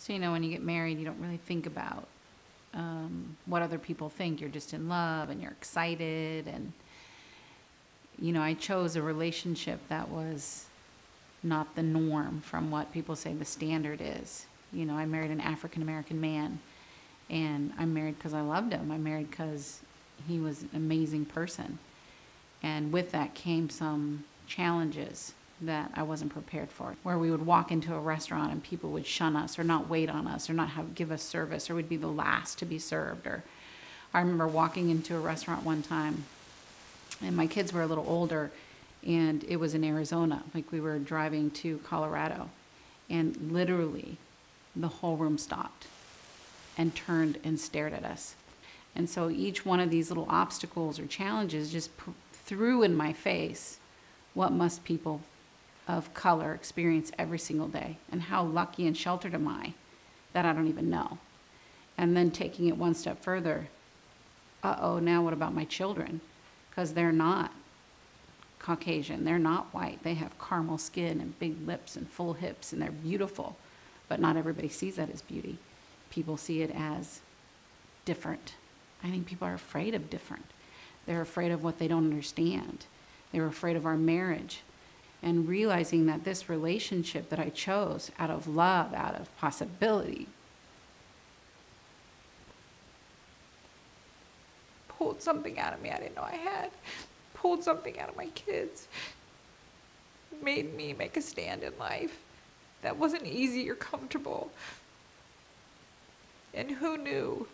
So, when you get married, you don't really think about what other people think. You're just in love and you're excited. And, I chose a relationship that was not the norm from what people say the standard is. I married an African-American man, and I'm married because I loved him. I'm married because he was an amazing person. And with that came some challenges that I wasn't prepared for, where we would walk into a restaurant and people would shun us or not wait on us or not give us service, or we'd be the last to be served. Or I remember walking into a restaurant one time, and my kids were a little older, and it was in Arizona. Like, we were driving to Colorado, and literally the whole room stopped and turned and stared at us. And so each one of these little obstacles or challenges just threw in my face, what must people of color experience every single day, and how lucky and sheltered am I that I don't even know. And then taking it one step further, now what about my children? Because they're not Caucasian, they're not white, they have caramel skin and big lips and full hips, and they're beautiful, but not everybody sees that as beauty. People see it as different. I think people are afraid of different. They're afraid of what they don't understand. They're afraid of our marriage. And realizing that this relationship that I chose out of love, out of possibility, pulled something out of me I didn't know I had, pulled something out of my kids, made me make a stand in life that wasn't easy or comfortable. And who knew,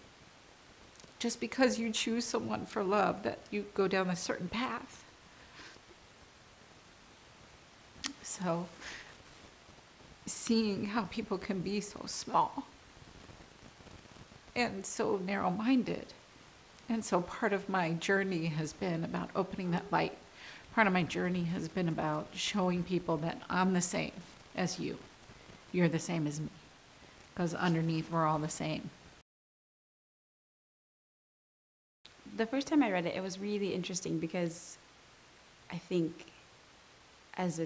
just because you choose someone for love, that you go down a certain path. So, seeing how people can be so small and so narrow-minded. And so part of my journey has been about opening that light. Part of my journey has been about showing people that I'm the same as you. You're the same as me. Because underneath, we're all the same. The first time I read it, it was really interesting because I think as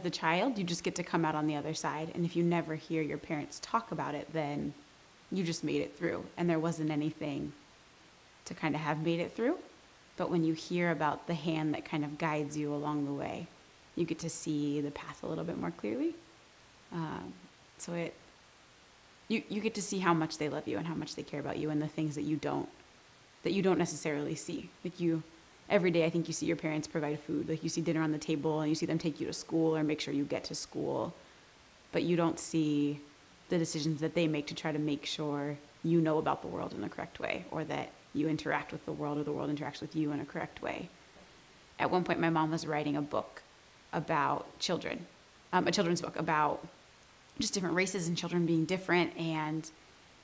the child, you just get to come out on the other side. And if you never hear your parents talk about it, then you just made it through. And there wasn't anything to kind of have made it through. But when you hear about the hand that kind of guides you along the way, you get to see the path a little bit more clearly. You get to see how much they love you and how much they care about you, and the things that you don't necessarily see. Like, every day I think you see your parents provide food. Like, you see dinner on the table and you see them take you to school or make sure you get to school. But you don't see the decisions that they make to try to make sure you know about the world in the correct way, or that you interact with the world or the world interacts with you in a correct way. At one point, my mom was writing a book about children, a children's book about just different races and children being different, and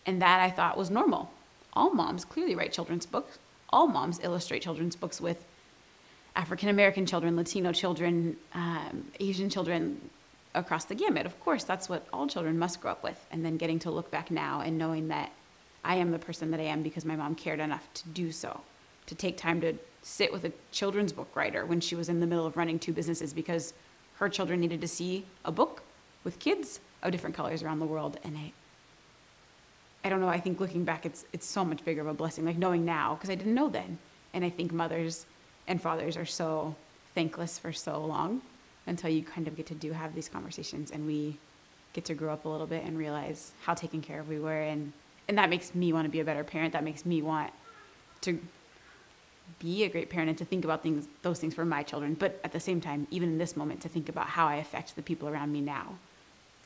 that I thought was normal. All moms clearly write children's books. All moms illustrate children's books with African-American children, Latino children, Asian children, across the gamut. Of course, that's what all children must grow up with. And then getting to look back now and knowing that I am the person that I am because my mom cared enough to do so, to take time to sit with a children's book writer when she was in the middle of running 2 businesses because her children needed to see a book with kids of different colors around the world. And I don't know, I think looking back, it's so much bigger of a blessing, like knowing now, because I didn't know then. And I think mothers and fathers are so thankless for so long until you kind of get to have these conversations, and we get to grow up a little bit and realize how taken care of we were. And that makes me want to be a better parent. That makes me want to be a great parent and to think about those things for my children. But at the same time, even in this moment, to think about how I affect the people around me now.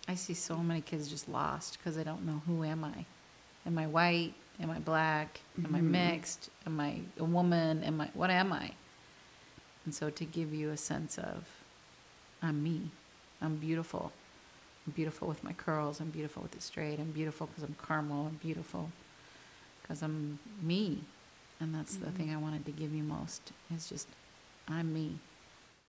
I see so many kids just lost because they don't know, who am I? Am I white? Am I black? Am I mixed? Am I a woman? What am I? And so to give you a sense of, I'm me. I'm beautiful. I'm beautiful with my curls. I'm beautiful with it straight. I'm beautiful because I'm caramel. I'm beautiful because I'm me. And that's the thing I wanted to give you most, is just, I'm me.